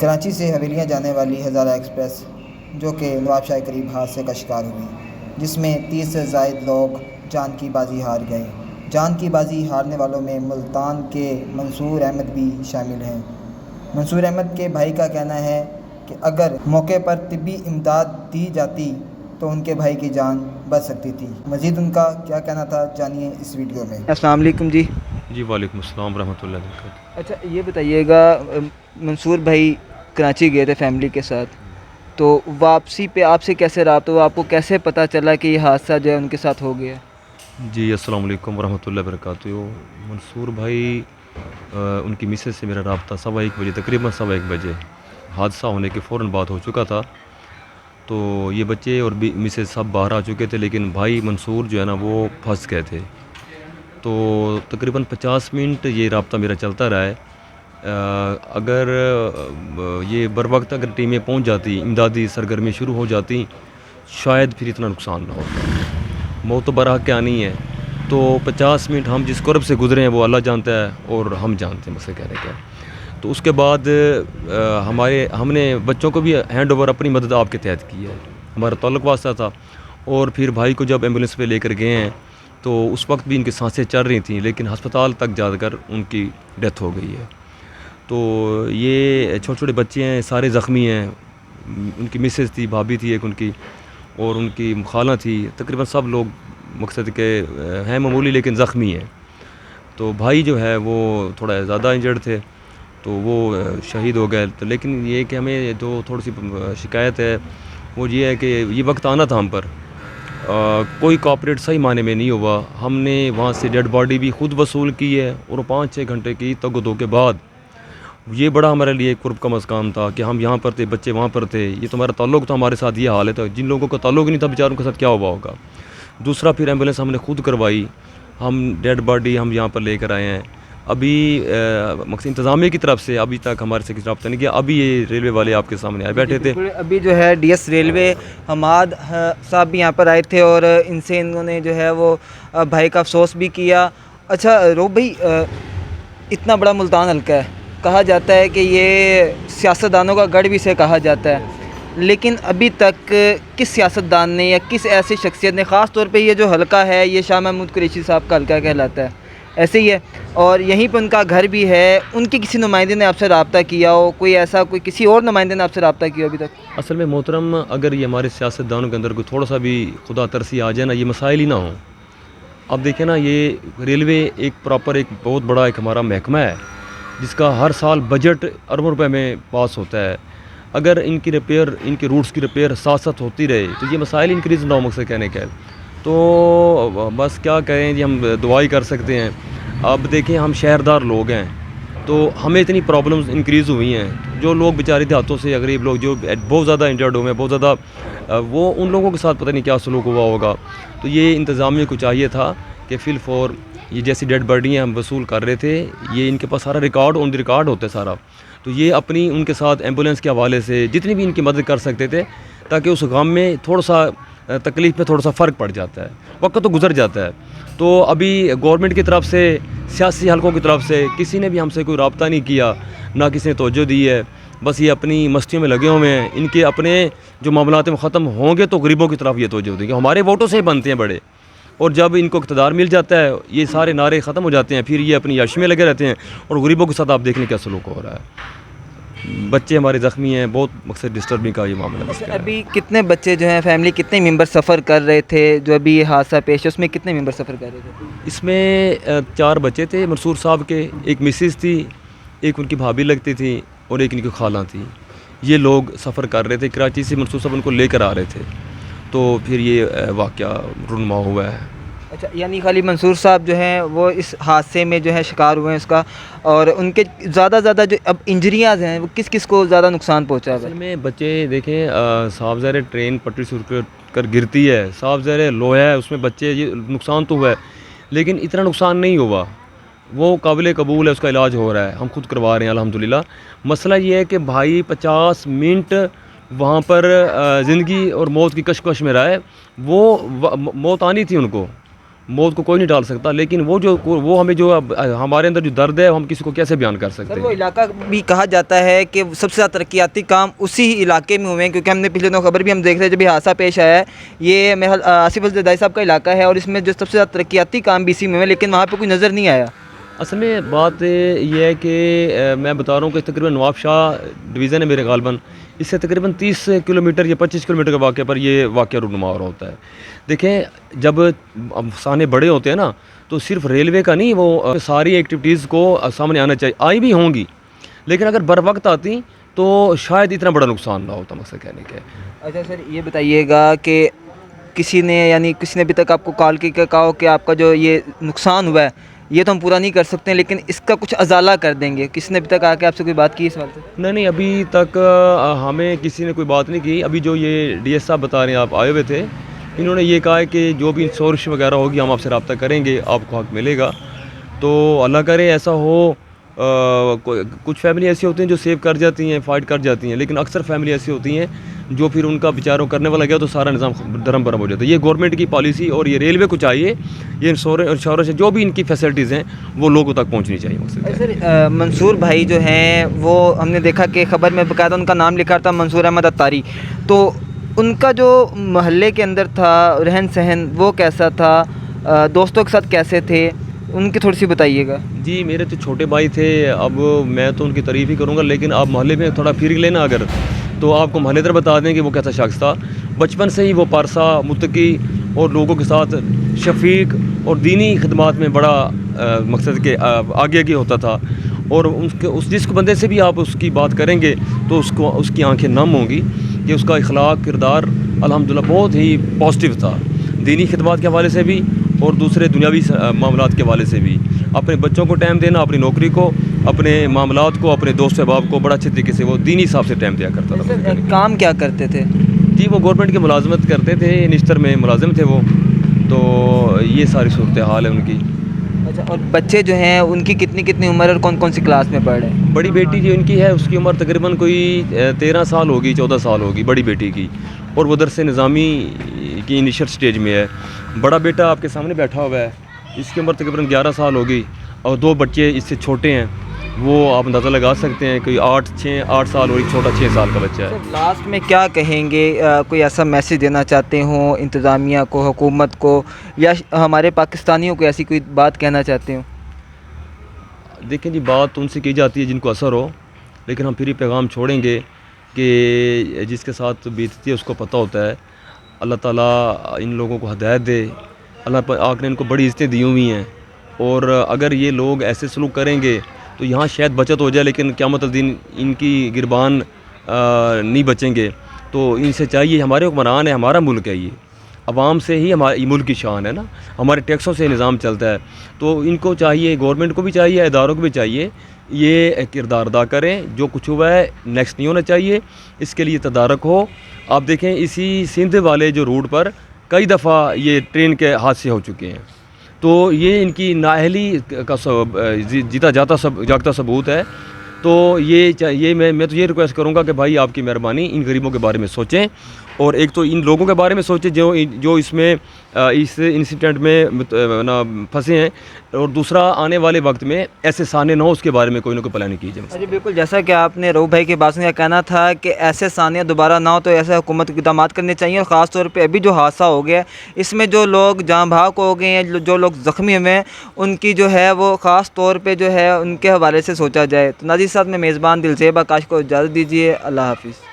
کراچی سے حویلیاں جانے والی ہزارہ ایکسپریس جو کہ نواب شاہ قریب حادثے کا شکار ہوئی، جس میں 30 سے زائد لوگ جان کی بازی ہار گئے۔ جان کی بازی ہارنے والوں میں ملتان کے منصور احمد بھی شامل ہیں۔ منصور احمد کے بھائی کا کہنا ہے کہ اگر موقع پر طبی امداد دی جاتی تو ان کے بھائی کی جان بچ سکتی تھی۔ مزید ان کا کیا کہنا تھا، جانیے اس ویڈیو میں۔ السلام علیکم جی۔ جی وعلیکم السلام ورحمۃ اللہ وبرکاتہ۔ اچھا یہ بتائیے گا، منصور بھائی کراچی گئے تھے فیملی کے ساتھ، تو واپسی پہ آپ سے کیسے رابطہ ہوا؟ آپ کو کیسے پتہ چلا کہ یہ حادثہ جو ہے ان کے ساتھ ہو گیا؟ جی السلام علیکم ورحمۃ اللہ وبرکاتہ۔ منصور بھائی ان کی مسز سے میرا رابطہ 1:15 بجے، تقریباً 1:15 بجے حادثہ ہونے کے فوراً بعد ہو چکا تھا۔ تو یہ بچے اور بھی مسز سب باہر آ چکے تھے، لیکن بھائی منصور جو ہے نا وہ پھنس گئے تھے۔ تو تقریباً 50 منٹ یہ رابطہ میرا چلتا رہا ہے۔ اگر یہ بر وقت اگر ٹیمیں پہنچ جاتی، امدادی سرگرمی شروع ہو جاتی، شاید پھر اتنا نقصان نہ ہوتا۔ موت تو برحق کیا نہیں ہے۔ تو 50 منٹ ہم جس قرب سے گزرے ہیں وہ اللہ جانتا ہے اور ہم جانتے ہیں، مسئلہ کہنے کا۔ تو اس کے بعد ہم نے بچوں کو بھی ہینڈ اوور اپنی مدد آپ کے تحت کی ہے، ہمارا تعلق واسطہ تھا۔ اور پھر بھائی کو جب ایمبولینس پہ لے کر گئے ہیں تو اس وقت بھی ان کی سانسیں چل رہی تھیں، لیکن ہسپتال تک جا کر ان کی ڈیتھ ہو گئی ہے۔ تو یہ چھوٹے چھوٹے بچے ہیں، سارے زخمی ہیں۔ ان کی مسز تھی، بھابھی تھی ایک ان کی، اور ان کی خالہ تھی، تقریباً سب لوگ مقصد کے ہیں معمولی لیکن زخمی ہیں۔ تو بھائی جو ہے وہ تھوڑا زیادہ انجرڈ تھے، تو وہ شہید ہو گئے۔ تو لیکن یہ کہ ہمیں جو تھوڑی سی شکایت ہے وہ یہ ہے کہ یہ وقت آنا تھا ہم پر، کوئی کوآپریٹ صحیح معنی میں نہیں ہوا۔ ہم نے وہاں سے ڈیڈ باڈی بھی خود وصول کی ہے، اور 5-6 گھنٹے کی تگ و دو کے بعد یہ بڑا ہمارے لیے قرب کا مقام تھا کہ ہم یہاں پر تھے، بچے وہاں پر تھے۔ یہ تو ہمارا تعلق تھا، ہمارے ساتھ یہ حال ہے، تو جن لوگوں کا تعلق نہیں تھا بیچاروں کے ساتھ کیا ہوا ہوگا۔ دوسرا پھر ایمبولینس ہم نے خود کروائی، ہم ڈیڈ باڈی ہم یہاں پر لے کر آئے ہیں۔ ابھی مقصد انتظامیہ کی طرف سے ابھی تک ہمارے سے کسی رابطہ نہیں کیا۔ ابھی یہ ریلوے والے آپ کے سامنے آئے بیٹھے تھے۔ ابھی جو ہے ڈی ایس ریلوے حماد صاحب بھی یہاں پر آئے تھے، اور ان سے انہوں نے جو ہے وہ بھائی کا افسوس بھی کیا۔ اچھا روب بھائی، اتنا بڑا ملتان حلقہ ہے، کہا جاتا ہے کہ یہ سیاستدانوں کا گڑھ بھی اسے کہا جاتا ہے، لیکن ابھی تک کس سیاستدان نے یا کس ایسی شخصیت نے، خاص طور پہ یہ جو حلقہ ہے یہ شاہ محمود قریشی صاحب کا حلقہ کہلاتا ہے، ایسے ہی ہے، اور یہیں پہ ان کا گھر بھی ہے، ان کے کسی نمائندے نے آپ سے رابطہ کیا ہو؟ کوئی کسی اور نمائندے نے آپ سے رابطہ کیا ہو ابھی تک؟ اصل میں محترم، اگر یہ ہمارے سیاستدانوں کے اندر کوئی تھوڑا سا بھی خدا ترسی آ جائے نا، یہ مسائل ہی نہ ہوں۔ اب دیکھیں نا، یہ ریلوے ایک پراپر ایک بہت بڑا ایک ہمارا محکمہ ہے جس کا ہر سال بجٹ اربوں روپے میں پاس ہوتا ہے۔ اگر ان کی ریپیئر، ان کے روٹس کی ریپیئر ساتھ ساتھ ہوتی رہے تو یہ مسائل انکریز نہ ہو، مقصد کہنے کا ہے۔ تو بس کیا کہیں جی، ہم دعائی کر سکتے ہیں۔ اب دیکھیں، ہم شہردار لوگ ہیں تو ہمیں اتنی پرابلمز انکریز ہوئی ہیں۔ جو لوگ بیچارے دیہاتوں سے، غریب لوگ جو بہت زیادہ انجرڈ ہوئے ہیں، بہت زیادہ، وہ ان لوگوں کے ساتھ پتہ نہیں کیا سلوک ہوا ہوگا۔ تو یہ انتظامیہ کو چاہیے تھا کہ فی الفور یہ جیسی ڈیڈ باڈیاں ہم وصول کر رہے تھے، یہ ان کے پاس سارا ریکارڈ آن دی ریکارڈ ہوتا ہے سارا، تو یہ اپنی ان کے ساتھ ایمبولینس کے حوالے سے جتنی بھی ان کی مدد کر سکتے تھے، تاکہ اس غم میں تھوڑا سا تکلیف میں تھوڑا سا فرق پڑ جاتا ہے، وقت تو گزر جاتا ہے۔ تو ابھی گورنمنٹ کی طرف سے، سیاسی حلقوں کی طرف سے کسی نے بھی ہم سے کوئی رابطہ نہیں کیا، نہ کسی نے توجہ دی ہے۔ بس یہ اپنی مستیوں میں لگے ہوئے ہیں۔ ان کے اپنے جو معاملات میں ختم ہوں گے تو غریبوں کی طرف یہ توجہ دیں گے۔ ہمارے ووٹوں سے ہی بنتے ہیں بڑے، اور جب ان کو اقتدار مل جاتا ہے یہ سارے نعرے ختم ہو جاتے ہیں، پھر یہ اپنی عیاشی میں لگے رہتے ہیں، اور غریبوں کے ساتھ آپ دیکھ لیں کیا سلوک ہو رہا ہے۔ بچے ہمارے زخمی ہیں، بہت مقصد ڈسٹربنگ کا یہ معاملہ ہے۔ ابھی کتنے بچے جو ہیں، فیملی کتنے ممبر سفر کر رہے تھے جو ابھی یہ حادثہ پیش ہے، اس میں کتنے ممبر سفر کر رہے تھے؟ اس میں 4 بچے تھے منصور صاحب کے، ایک مسز تھی، ایک ان کی بھابھی لگتی تھی، اور ایک ان کی خالہ تھی۔ یہ لوگ سفر کر رہے تھے کراچی سے، منصور صاحب ان کو لے کر آ رہے تھے، تو پھر یہ واقعہ رونما ہوا ہے۔ اچھا، یعنی خالی منصور صاحب جو ہیں وہ اس حادثے میں جو ہے شکار ہوئے ہیں اس کا، اور ان کے زیادہ جو اب انجریاز ہیں وہ کس کس کو زیادہ نقصان پہنچا ہے؟ اصل میں بچے دیکھیں، صاف ظاہر ٹرین پٹری سے کر گرتی ہے، صاف ظاہر لوہا ہے اس میں، بچے یہ نقصان تو ہوا ہے، لیکن اتنا نقصان نہیں ہوا، وہ قابل قبول ہے، اس کا علاج ہو رہا ہے، ہم خود کروا رہے ہیں الحمدللہ۔ مسئلہ یہ ہے کہ بھائی 50 منٹ وہاں پر زندگی اور موت کی کشمکش میں رہا ہے، وہ موت آنی تھی ان کو، موت کو کوئی نہیں ڈال سکتا، لیکن وہ ہمیں جو ہمارے اندر جو درد ہے ہم کسی کو کیسے بیان کر سکتے سر وہ ہیں؟ علاقہ بھی کہا جاتا ہے کہ سب سے زیادہ ترقیاتی کام اسی علاقے میں ہوئے ہیں، کیونکہ ہم نے پچھلے دنوں خبر بھی ہم دیکھ رہے ہیں جب یہ حادثہ پیش آیا ہے، یہ آصف الزرداری صاحب کا علاقہ ہے اور اس میں جو سب سے زیادہ ترقیاتی کام بھی اسی میں ہوئے ہیں، لیکن وہاں پہ کوئی نظر نہیں آیا۔ اصل میں بات یہ ہے کہ میں بتا رہا ہوں کہ تقریباً نواب شاہ ڈویژن ہے میرے غالباً، اس سے تقریباً 30 کلومیٹر یا 25 کلومیٹر کے واقعے پر یہ واقعہ رونما ہو رہا ہوتا ہے۔ دیکھیں جب افسانے بڑے ہوتے ہیں نا تو صرف ریلوے کا نہیں، وہ ساری ایکٹیویٹیز کو سامنے آنا چاہیے، آئی بھی ہوں گی، لیکن اگر بر وقت آتی تو شاید اتنا بڑا نقصان نہ ہوتا، مقصد کہنے کے۔ اچھا سر یہ بتائیے گا کہ کسی نے ابھی تک آپ کو کال کی کہ کہا ہو کہ آپ کا جو یہ نقصان ہوا ہے یہ تو ہم پورا نہیں کر سکتے ہیں لیکن اس کا کچھ ازالہ کر دیں گے، کسی نے ابھی تک آ کے آپ سے کوئی بات کی اس بات سے؟ نہیں ابھی تک ہمیں کسی نے کوئی بات نہیں کی۔ ابھی جو یہ ڈی ایس صاحب بتا رہے ہیں، آپ آئے ہوئے تھے، انہوں نے یہ کہا ہے کہ جو بھی انشورنس وغیرہ ہوگی ہم آپ سے رابطہ کریں گے، آپ کو حق ملے گا۔ تو اللہ کرے ایسا ہو۔ کچھ فیملی ایسی ہوتی ہیں جو سیو کر جاتی ہیں، فائٹ کر جاتی ہیں، لیکن اکثر فیملی ایسی ہوتی ہیں جو پھر ان کا بیچاروں کرنے والا گیا تو سارا نظام درم برم ہو جاتا ہے۔ یہ گورنمنٹ کی پالیسی اور یہ ریلوے کو چاہیے، یہ انشورنس جو بھی ان کی فیسلٹیز ہیں وہ لوگوں تک پہنچنی چاہیے۔ مقصد سر منصور بھائی جو ہیں وہ ہم نے دیکھا کہ خبر میں باقاعدہ ان کا نام لکھا تھا، منصور احمد اتاری، تو ان کا جو محلے کے اندر تھا رہن سہن وہ کیسا تھا، دوستوں کے ساتھ کیسے تھے، ان کی تھوڑی سی بتائیے گا۔ جی میرے تو چھوٹے بھائی تھے، اب میں تو ان کی تعریف ہی کروں گا، لیکن آپ محلے میں تھوڑا پھر لینا اگر، تو آپ کو محلے در بتا دیں کہ وہ کیسا شخص تھا۔ بچپن سے ہی وہ پارسا، متقی اور لوگوں کے ساتھ شفیق اور دینی خدمات میں بڑا مقصد کہ آگے ہوتا تھا، اور جس بندے سے بھی آپ اس کی بات کریں گے تو اس کی آنکھیں نم ہوں گی کہ اس کا اخلاق کردار الحمدللہ بہت ہی پازیٹیو تھا، دینی خدمات کے حوالے سے بھی اور دوسرے دنیاوی معاملات کے حوالے سے بھی۔ اپنے بچوں کو ٹائم دینا، اپنی نوکری کو، اپنے معاملات کو، اپنے دوست احباب کو بڑا اچھے طریقے سے وہ دینی حساب سے ٹائم دیا کرتا تھا۔ سر کام کیا کرتے تھے؟ جی وہ گورنمنٹ کی ملازمت کرتے تھے، نشتر میں ملازم تھے وہ، تو یہ ساری صورتحال ہے ان کی۔ اچھا اور بچے جو ہیں ان کی کتنی عمر اور کون سی کلاس میں پڑھ رہے ہیں؟ بڑی بیٹی جو ان کی ہے اس کی عمر تقریباً کوئی 13 سال ہوگی، 14 سال ہوگی بڑی بیٹی کی، اور وہ درس نظامی کی انیشل سٹیج میں ہے۔ بڑا بیٹا آپ کے سامنے بیٹھا ہوا ہے، اس کی عمر تقریباً 11 سال ہوگی، اور 2 بچے اس سے چھوٹے ہیں، وہ آپ اندازہ لگا سکتے ہیں، کوئی 8 سال اور ایک چھوٹا 6 سال کا بچہ ہے۔ سر لاسٹ میں کیا کہیں گے، کوئی ایسا میسیج دینا چاہتے ہوں انتظامیہ کو، حکومت کو، یا ہمارے پاکستانیوں کو ایسی کوئی بات کہنا چاہتے ہوں؟ دیکھیں جی بات ان سے کی جاتی ہے جن کو اثر ہو، لیکن ہم پھر یہ پیغام چھوڑیں گے کہ جس کے ساتھ بیتتی ہے اس کو پتہ ہوتا ہے۔ اللہ تعالیٰ ان لوگوں کو ہدایت دے، اللہ پاک نے ان کو بڑی عزتیں دی ہوئی ہیں، اور اگر یہ لوگ ایسے سلوک کریں گے تو یہاں شاید بچت ہو جائے، لیکن قیامت الدین ان کی گربان نہیں بچیں گے۔ تو ان سے چاہیے، ہمارے حکمران ہے، ہمارا ملک ہے، یہ عوام سے ہی ہمارے ملک کی شان ہے نا، ہمارے ٹیکسوں سے نظام چلتا ہے، تو ان کو چاہیے، گورنمنٹ کو بھی چاہیے، اداروں کو بھی چاہیے یہ کردار ادا کریں۔ جو کچھ ہوا ہے نیکسٹ نہیں ہونا چاہیے، اس کے لیے تدارک ہو۔ آپ دیکھیں اسی سندھ والے جو روٹ پر کئی دفعہ یہ ٹرین کے حادثے ہو چکے ہیں، تو یہ ان کی نااہلی کا جاگتا ثبوت ہے۔ تو میں تو یہ ریکویسٹ کروں گا کہ بھائی آپ کی مہربانی ان غریبوں کے بارے میں سوچیں، اور ایک تو ان لوگوں کے بارے میں سوچیں جو اس میں اس انسیڈنٹ میں پھنسے ہیں، اور دوسرا آنے والے وقت میں ایسے سانے نہ ہو اس کے بارے میں کوئی نہ کوئی پلاننگ کیجیے۔ جی بالکل، جیسا کہ آپ نے رؤوف بھائی کے بات کا کہنا تھا کہ ایسے ثانیہ دوبارہ نہ ہو تو ایسے حکومت اقدامات کرنے چاہیے، اور خاص طور پہ ابھی جو حادثہ ہو گیا ہے اس میں جو لوگ جاں بحق ہو گئے ہیں، جو لوگ زخمی ہوئے ہیں، ان کی جو ہے وہ خاص طور پہ جو ہے ان کے حوالے سے سوچا جائے۔ تو ناظرین صاحب میں میزبان دلزیب آکاش کو اجازت دیجیے، اللہ حافظ۔